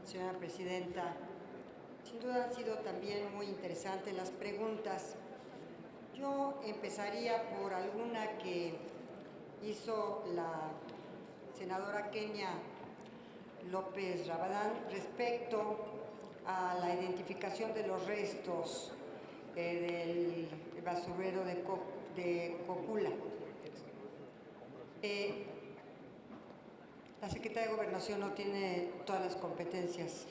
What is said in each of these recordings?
señora presidenta. Sin duda han sido también muy interesantes las preguntas. Yo empezaría por alguna que hizo la senadora Kenia López Rabadán respecto a la identificación de los restos del basurero de Cocula. La Secretaría de Gobernación no tiene todas las competencias.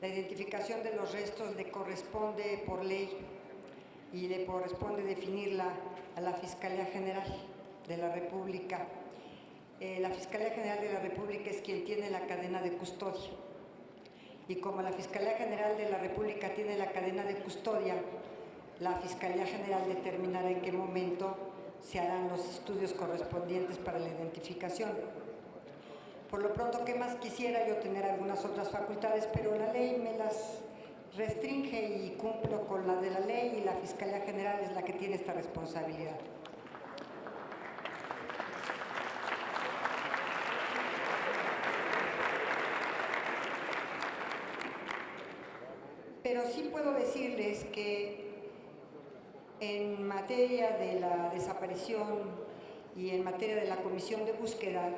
La identificación de los restos le corresponde por ley y le corresponde definirla a la Fiscalía General de la República. La Fiscalía General de la República es quien tiene la cadena de custodia. Y como la Fiscalía General de la República tiene la cadena de custodia, la Fiscalía General determinará en qué momento se harán los estudios correspondientes para la identificación. Por lo pronto, ¿qué más quisiera yo tener algunas otras facultades? Pero la ley me las restringe y cumplo con la de la ley, y la Fiscalía General es la que tiene esta responsabilidad. Pero sí puedo decirles que en materia de la desaparición y en materia de la comisión de búsqueda,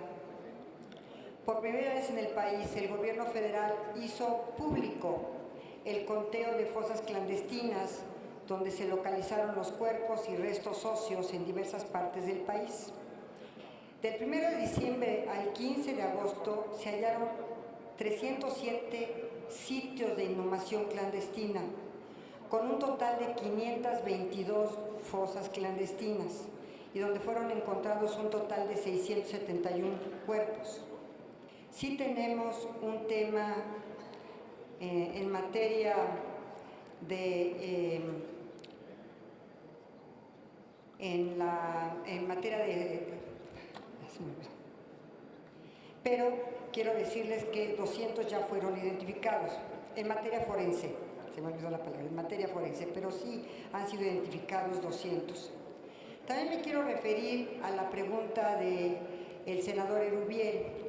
por primera vez en el país, el gobierno federal hizo público el conteo de fosas clandestinas donde se localizaron los cuerpos y restos óseos en diversas partes del país. Del 1 de diciembre al 15 de agosto se hallaron 307 sitios de inhumación clandestina, con un total de 522 fosas clandestinas, y donde fueron encontrados un total de 671 cuerpos. Sí tenemos un tema en materia de pero quiero decirles que 200 ya fueron identificados en materia forense. Se me olvidó la palabra, en materia forense, pero sí han sido identificados 200. También me quiero referir a la pregunta del senador Erubiel.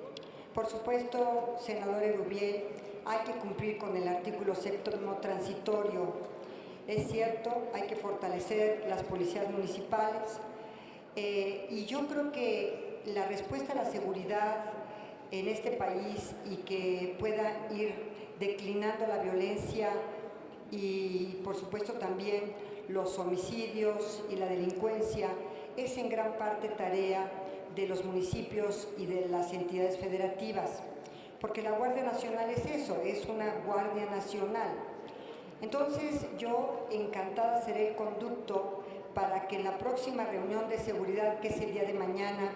Por supuesto, senador Erubiel, hay que cumplir con el artículo 7º transitorio. Es cierto, hay que fortalecer las policías municipales, y yo creo que la respuesta a la seguridad en este país y que pueda ir declinando la violencia y, por supuesto, también los homicidios y la delincuencia es en gran parte tarea de los municipios y de las entidades federativas, porque la Guardia Nacional es eso, es una Guardia Nacional. Entonces, yo encantada seré el conducto para que en la próxima reunión de seguridad, que es el día de mañana,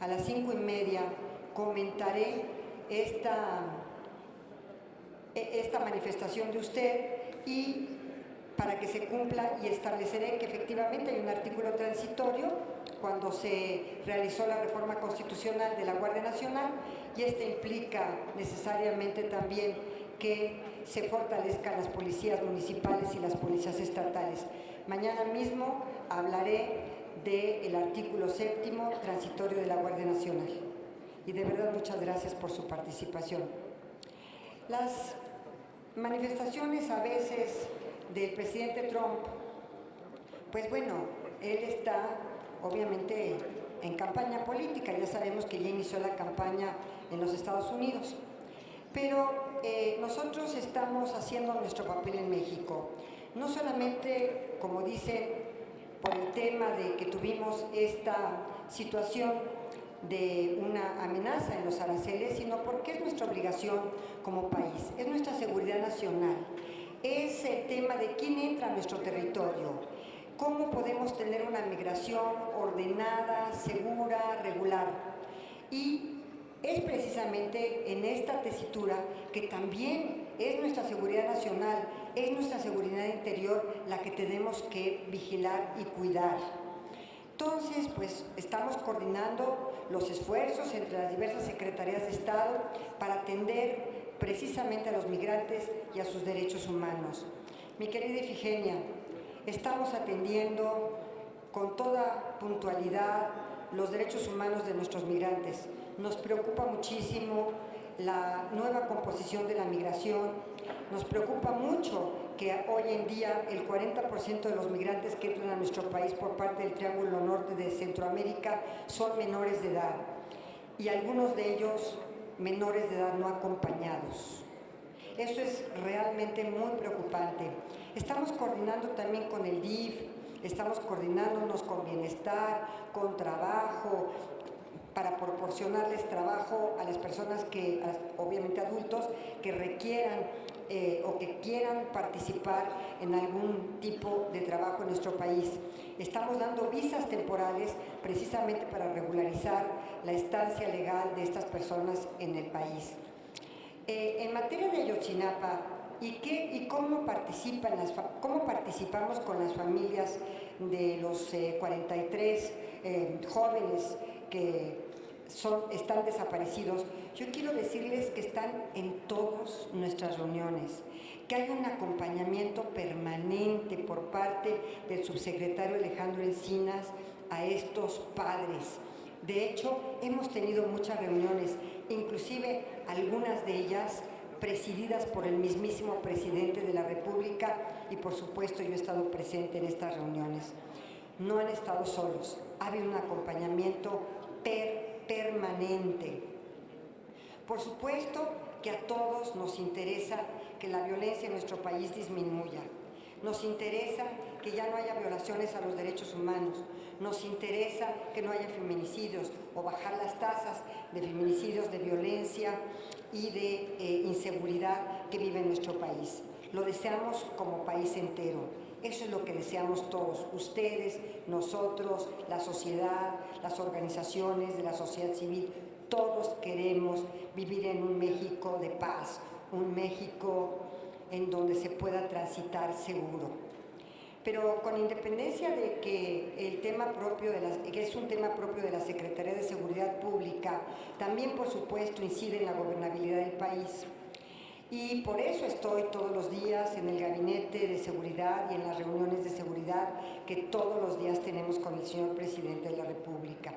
a las 5:30, comentaré esta manifestación de usted, y para que se cumpla, y estableceré que efectivamente hay un artículo transitorio cuando se realizó la reforma constitucional de la Guardia Nacional, y implica necesariamente también que se fortalezcan las policías municipales y las policías estatales. Mañana mismo hablaré del artículo 7º transitorio de la Guardia Nacional. Y de verdad, muchas gracias por su participación. Las manifestaciones a veces del presidente Trump, pues bueno, él está obviamente en campaña política, ya sabemos que ya inició la campaña en los Estados Unidos, pero nosotros estamos haciendo nuestro papel en México, no solamente, como dicen, por el tema de que tuvimos esta situación de una amenaza en los aranceles, sino porque es nuestra obligación como país, es nuestra seguridad nacional, es el tema de quién entra a nuestro territorio, cómo podemos tener una migración ordenada, segura, regular. Y es precisamente en esta tesitura que también es nuestra seguridad nacional, es nuestra seguridad interior la que tenemos que vigilar y cuidar. Entonces, pues estamos coordinando los esfuerzos entre las diversas secretarías de Estado para atender precisamente a los migrantes y a sus derechos humanos. Mi querida Ifigenia, estamos atendiendo con toda puntualidad los derechos humanos de nuestros migrantes. Nos preocupa muchísimo la nueva composición de la migración. Nos preocupa mucho que hoy en día el 40% de los migrantes que entran a nuestro país por parte del Triángulo Norte de Centroamérica son menores de edad y algunos de ellos menores de edad no acompañados. Eso es realmente muy preocupante. Estamos coordinando también con el DIF, estamos coordinándonos con Bienestar, con Trabajo, para proporcionarles trabajo a las personas que, obviamente adultos, que requieran o que quieran participar en algún tipo de trabajo en nuestro país. Estamos dando visas temporales precisamente para regularizar la estancia legal de estas personas en el país. En materia de Ayotzinapa, ¿y cómo participamos con las familias de los 43 jóvenes que están desaparecidos? Yo quiero decirles que están en todas nuestras reuniones, que hay un acompañamiento permanente por parte del subsecretario Alejandro Encinas a estos padres. De hecho, hemos tenido muchas reuniones, inclusive algunas de ellas presididas por el mismísimo presidente de la República, y por supuesto yo he estado presente en estas reuniones. No han estado solos, ha habido un acompañamiento permanente. Por supuesto que a todos nos interesa que la violencia en nuestro país disminuya. Nos interesa que ya no haya violaciones a los derechos humanos. Nos interesa que no haya feminicidios o bajar las tasas de feminicidios, de violencia y de inseguridad que vive en nuestro país. Lo deseamos como país entero. Eso es lo que deseamos todos, ustedes, nosotros, la sociedad, las organizaciones de la sociedad civil. Todos queremos vivir en un México de paz, un México en donde se pueda transitar seguro. Pero con independencia de que el tema propio que es un tema propio de la Secretaría de Seguridad Pública, también por supuesto incide en la gobernabilidad del país. Y por eso estoy todos los días en el gabinete de seguridad y en las reuniones de seguridad que todos los días tenemos con el señor presidente de la República.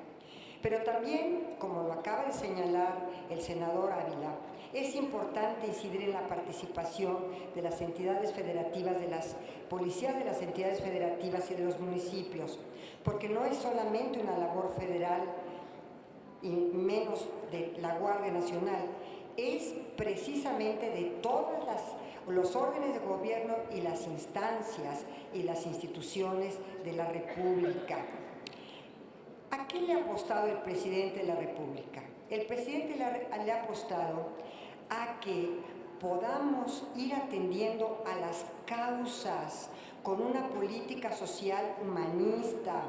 Pero también, como lo acaba de señalar el senador Ávila, es importante incidir en la participación de las entidades federativas, de las policías de las entidades federativas y de los municipios, porque no es solamente una labor federal y menos de la Guardia Nacional, es precisamente de todos los órdenes de gobierno y las instancias y las instituciones de la República. ¿A qué le ha apostado el presidente de la República? El presidente le ha apostado a que podamos ir atendiendo a las causas con una política social humanista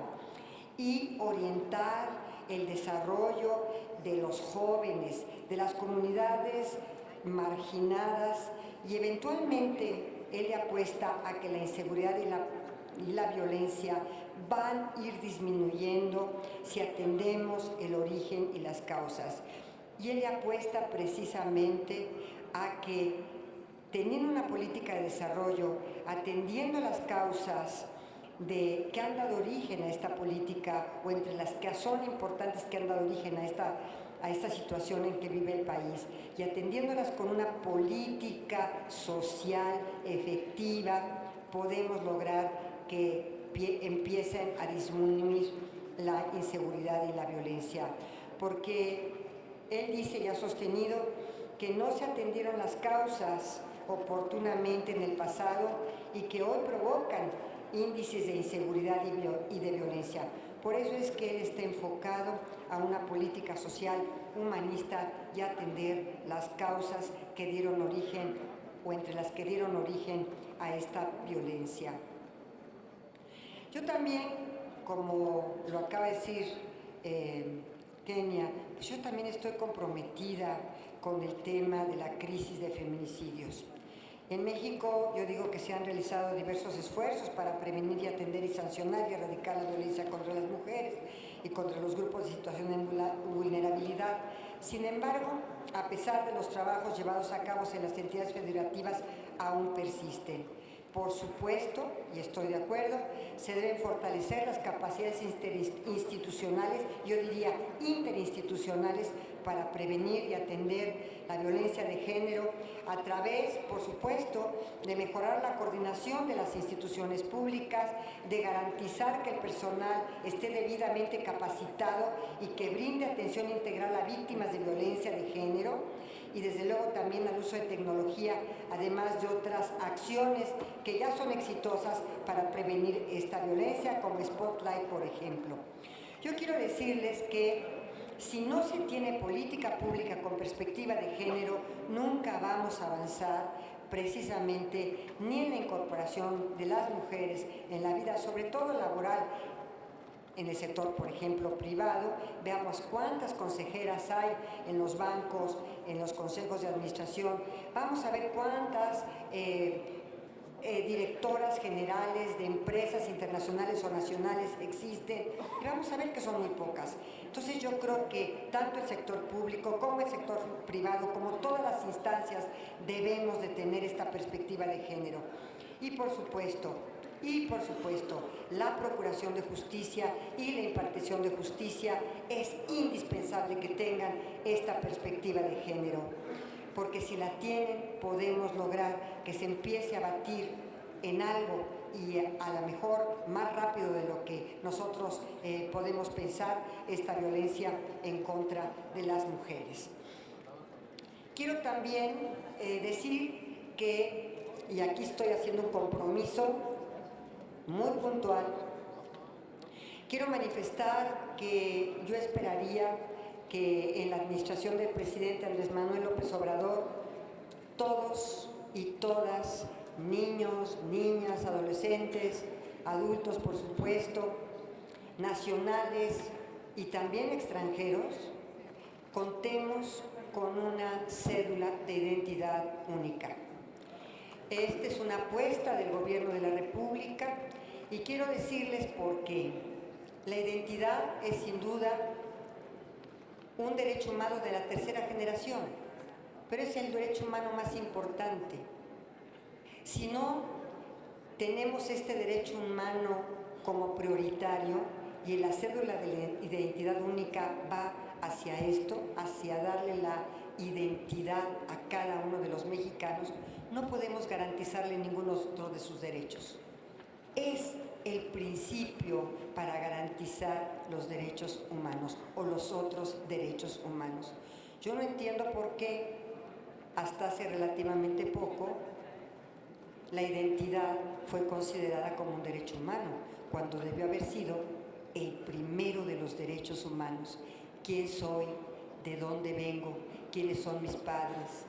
y orientar el desarrollo de los jóvenes, de las comunidades marginadas, y eventualmente él le apuesta a que la inseguridad y la violencia van a ir disminuyendo si atendemos el origen y las causas. Y él le apuesta precisamente a que, teniendo una política de desarrollo, atendiendo las causas que han dado origen a esta política, o entre las que son importantes que han dado origen a esta situación en que vive el país, y atendiéndolas con una política social efectiva, podemos lograr que empiecen a disminuir la inseguridad y la violencia. Porque él dice y ha sostenido que no se atendieron las causas oportunamente en el pasado y que hoy provocan índices de inseguridad y de violencia. Por eso es que él está enfocado a una política social humanista y a atender las causas que dieron origen, o entre las que dieron origen a esta violencia. Yo también, como lo acaba de decir Kenia, pues yo también estoy comprometida con el tema de la crisis de feminicidios. En México, yo digo que se han realizado diversos esfuerzos para prevenir y atender y sancionar y erradicar la violencia contra las mujeres y contra los grupos de situación de vulnerabilidad. Sin embargo, a pesar de los trabajos llevados a cabo en las entidades federativas, aún persisten. Por supuesto, y estoy de acuerdo, se deben fortalecer las capacidades institucionales, yo diría interinstitucionales, para prevenir y atender la violencia de género a través, por supuesto, de mejorar la coordinación de las instituciones públicas, de garantizar que el personal esté debidamente capacitado y que brinde atención integral a víctimas de violencia de género, y desde luego también al uso de tecnología, además de otras acciones que ya son exitosas para prevenir esta violencia, como Spotlight, por ejemplo. Yo quiero decirles que si no se tiene política pública con perspectiva de género, nunca vamos a avanzar precisamente ni en la incorporación de las mujeres en la vida, sobre todo laboral, en el sector, por ejemplo, privado. Veamos cuántas consejeras hay en los bancos, en los consejos de administración. Vamos a ver cuántas directoras generales de empresas internacionales o nacionales existen, y vamos a ver que son muy pocas. Entonces yo creo que tanto el sector público como el sector privado, como todas las instancias, debemos de tener esta perspectiva de género. Y por supuesto, la procuración de justicia y la impartición de justicia es indispensable que tengan esta perspectiva de género, porque si la tienen podemos lograr que se empiece a batir en algo, y a lo mejor más rápido de lo que nosotros podemos pensar, esta violencia en contra de las mujeres. Quiero también decir que, y aquí estoy haciendo un compromiso muy puntual, quiero manifestar que yo esperaría que en la administración del presidente Andrés Manuel López Obrador, todos y todas, niños, niñas, adolescentes, adultos, por supuesto, nacionales y también extranjeros, contemos con una cédula de identidad única. Esta es una apuesta del Gobierno de la República y quiero decirles por qué. La identidad es sin duda un derecho humano de la tercera generación, pero es el derecho humano más importante. Si no tenemos este derecho humano como prioritario, y la cédula de identidad única va hacia esto, hacia darle la identidad a cada uno de los mexicanos, no podemos garantizarle ninguno otro de sus derechos. Es el principio para garantizar los derechos humanos o los otros derechos humanos. Yo no entiendo por qué hasta hace relativamente poco la identidad fue considerada como un derecho humano, cuando debió haber sido el primero de los derechos humanos. ¿Quién soy? ¿De dónde vengo? ¿Quiénes son mis padres?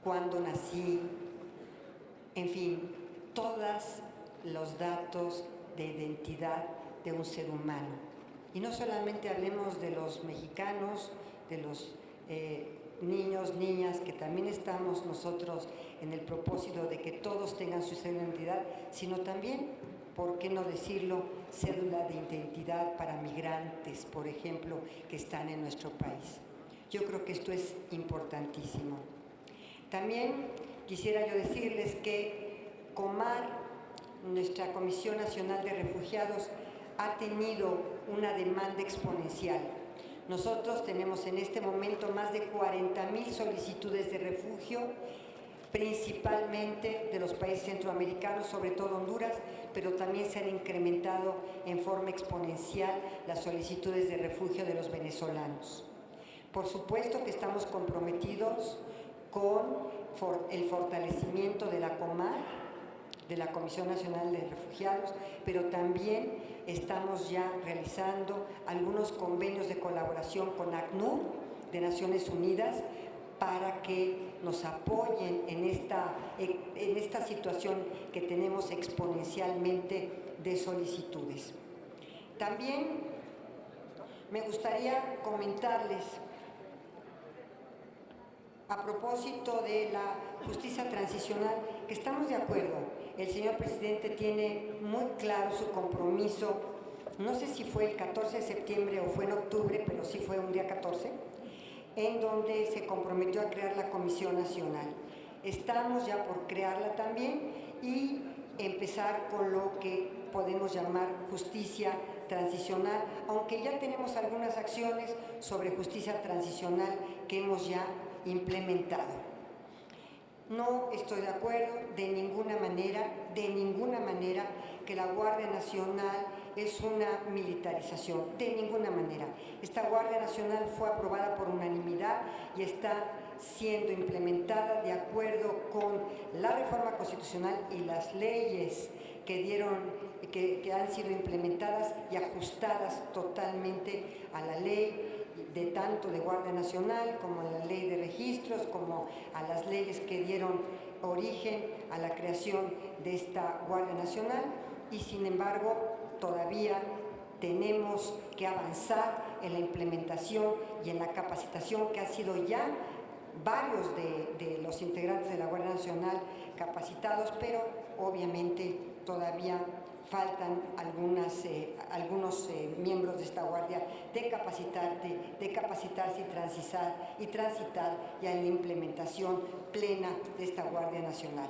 ¿Cuándo nací? En fin, todos los datos de identidad de un ser humano. Y no solamente hablemos de los mexicanos, de los niños, niñas, que también estamos nosotros en el propósito de que todos tengan su cédula de identidad, sino también, ¿por qué no decirlo?, cédula de identidad para migrantes, por ejemplo, que están en nuestro país. Yo creo que esto es importantísimo. También quisiera yo decirles que Comar, nuestra Comisión Nacional de Refugiados, ha tenido una demanda exponencial. Nosotros tenemos en este momento más de 40,000 solicitudes de refugio, principalmente de los países centroamericanos, sobre todo Honduras, pero también se han incrementado en forma exponencial las solicitudes de refugio de los venezolanos. Por supuesto que estamos comprometidos con el fortalecimiento de la Comar, de la Comisión Nacional de Refugiados, pero también estamos ya realizando algunos convenios de colaboración con ACNUR de Naciones Unidas para que nos apoyen en esta situación que tenemos exponencialmente de solicitudes. También me gustaría comentarles, a propósito de la justicia transicional, que estamos de acuerdo. El señor presidente tiene muy claro su compromiso, no sé si fue el 14 de septiembre o fue en octubre, pero sí fue un día 14, en donde se comprometió a crear la Comisión Nacional. Estamos ya por crearla también y empezar con lo que podemos llamar justicia transicional, aunque ya tenemos algunas acciones sobre justicia transicional que hemos ya implementado. No estoy de acuerdo de ninguna manera, que la Guardia Nacional es una militarización, de ninguna manera. Esta Guardia Nacional fue aprobada por unanimidad y está siendo implementada de acuerdo con la reforma constitucional y las leyes que han sido implementadas y ajustadas totalmente a la ley de tanto de Guardia Nacional como a la ley de registros, como a las leyes que dieron origen a la creación de esta Guardia Nacional, y sin embargo todavía tenemos que avanzar en la implementación y en la capacitación, que ha sido ya varios de los integrantes de la Guardia Nacional capacitados, pero obviamente todavía faltan algunos miembros de esta Guardia de capacitarse y transitar ya en la implementación plena de esta Guardia Nacional.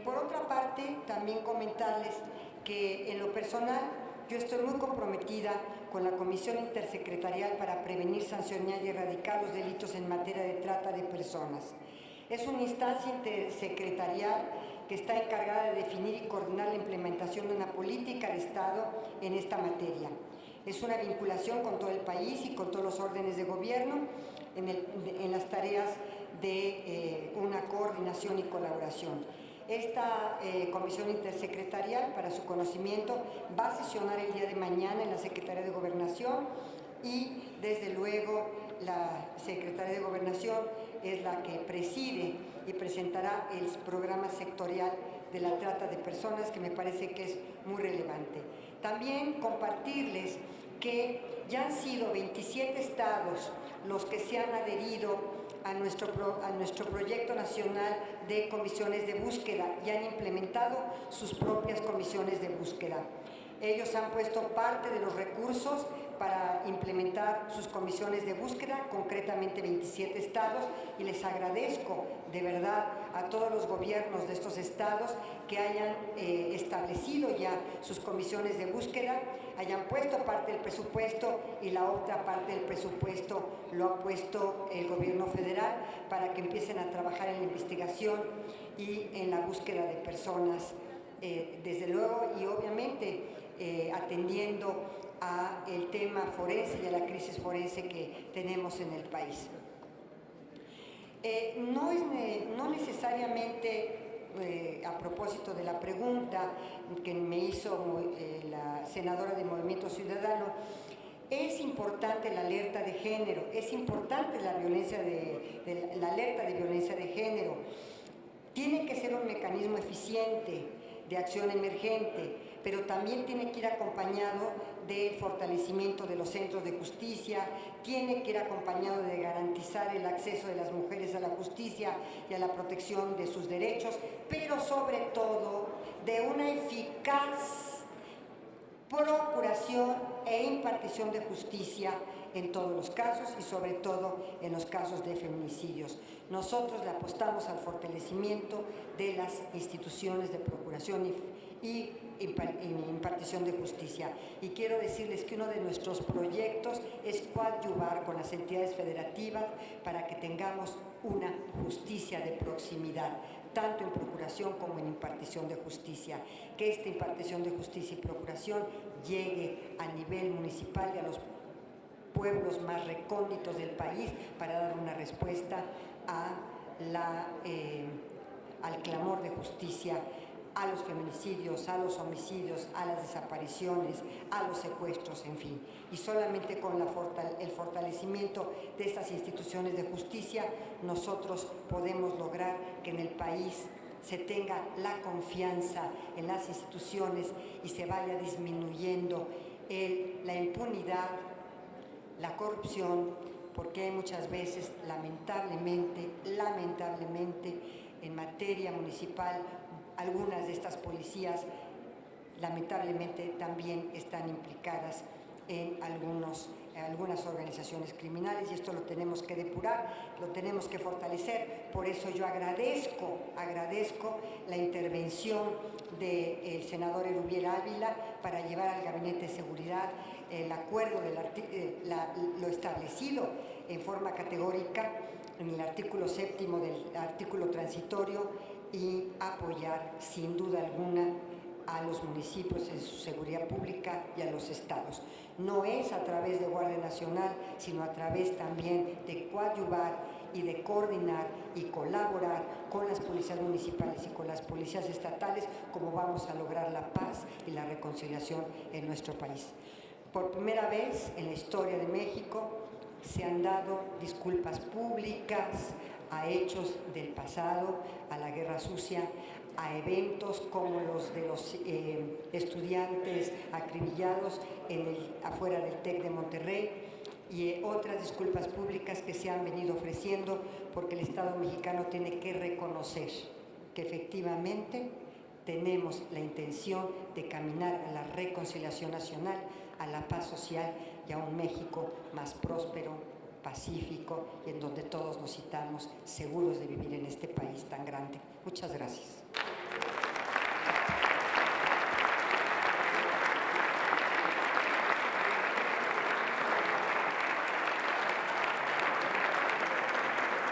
Por otra parte, también comentarles que en lo personal yo estoy muy comprometida con la Comisión Intersecretarial para Prevenir, Sancionar y Erradicar los Delitos en Materia de Trata de Personas. Es una instancia intersecretarial que está encargada de definir y coordinar la implementación de una política de Estado en esta materia. Es una vinculación con todo el país y con todos los órdenes de gobierno en las tareas de una coordinación y colaboración. Esta comisión intersecretarial, para su conocimiento, va a sesionar el día de mañana en la Secretaría de Gobernación y, desde luego, la Secretaría de Gobernación es la que preside y presentará el programa sectorial de la trata de personas, que me parece que es muy relevante. También compartirles que ya han sido 27 estados los que se han adherido a nuestro proyecto nacional de comisiones de búsqueda y han implementado sus propias comisiones de búsqueda. Ellos han puesto parte de los recursos para implementar sus comisiones de búsqueda, concretamente 27 estados, y les agradezco de verdad a todos los gobiernos de estos estados que hayan establecido ya sus comisiones de búsqueda, hayan puesto parte del presupuesto y la otra parte del presupuesto lo ha puesto el gobierno federal para que empiecen a trabajar en la investigación y en la búsqueda de personas, desde luego, y obviamente atendiendo a el tema forense y a la crisis forense que tenemos en el país. No necesariamente, a propósito de la pregunta que me hizo la senadora de Movimiento Ciudadano, es importante la alerta de género, es importante la alerta de violencia de género. Tiene que ser un mecanismo eficiente de acción emergente, pero también tiene que ir acompañado del fortalecimiento de los centros de justicia, tiene que ir acompañado de garantizar el acceso de las mujeres a la justicia y a la protección de sus derechos, pero sobre todo de una eficaz procuración e impartición de justicia en todos los casos y sobre todo en los casos de feminicidios. Nosotros le apostamos al fortalecimiento de las instituciones de procuración y impartición de justicia. Y quiero decirles que uno de nuestros proyectos es coadyuvar con las entidades federativas para que tengamos una justicia de proximidad, tanto en procuración como en impartición de justicia. Que esta impartición de justicia y procuración llegue a nivel municipal y a los pueblos más recónditos del país para dar una respuesta al clamor de justicia, a los feminicidios, a los homicidios, a las desapariciones, a los secuestros, en fin. Y solamente con el fortalecimiento de estas instituciones de justicia nosotros podemos lograr que en el país se tenga la confianza en las instituciones y se vaya disminuyendo la impunidad, la corrupción, porque hay muchas veces, lamentablemente, en materia municipal, algunas de estas policías, lamentablemente, también están implicadas en algunas organizaciones criminales, y esto lo tenemos que depurar, lo tenemos que fortalecer. Por eso yo agradezco la intervención del senador Erubiel Ávila para llevar al Gabinete de Seguridad el acuerdo, lo establecido en forma categórica en el artículo 7º del artículo transitorio, y apoyar sin duda alguna a los municipios en su seguridad pública y a los estados. No es a través de Guardia Nacional, sino a través también de coadyuvar y de coordinar y colaborar con las policías municipales y con las policías estatales, como vamos a lograr la paz y la reconciliación en nuestro país. Por primera vez en la historia de México se han dado disculpas públicas a hechos del pasado, a la guerra sucia, a eventos como los de los estudiantes acribillados afuera del TEC de Monterrey, y otras disculpas públicas que se han venido ofreciendo, porque el Estado mexicano tiene que reconocer que efectivamente tenemos la intención de caminar a la reconciliación nacional, a la paz social y a un México más próspero, pacífico, y en donde todos nos sintamos seguros de vivir en este país tan grande. Muchas gracias.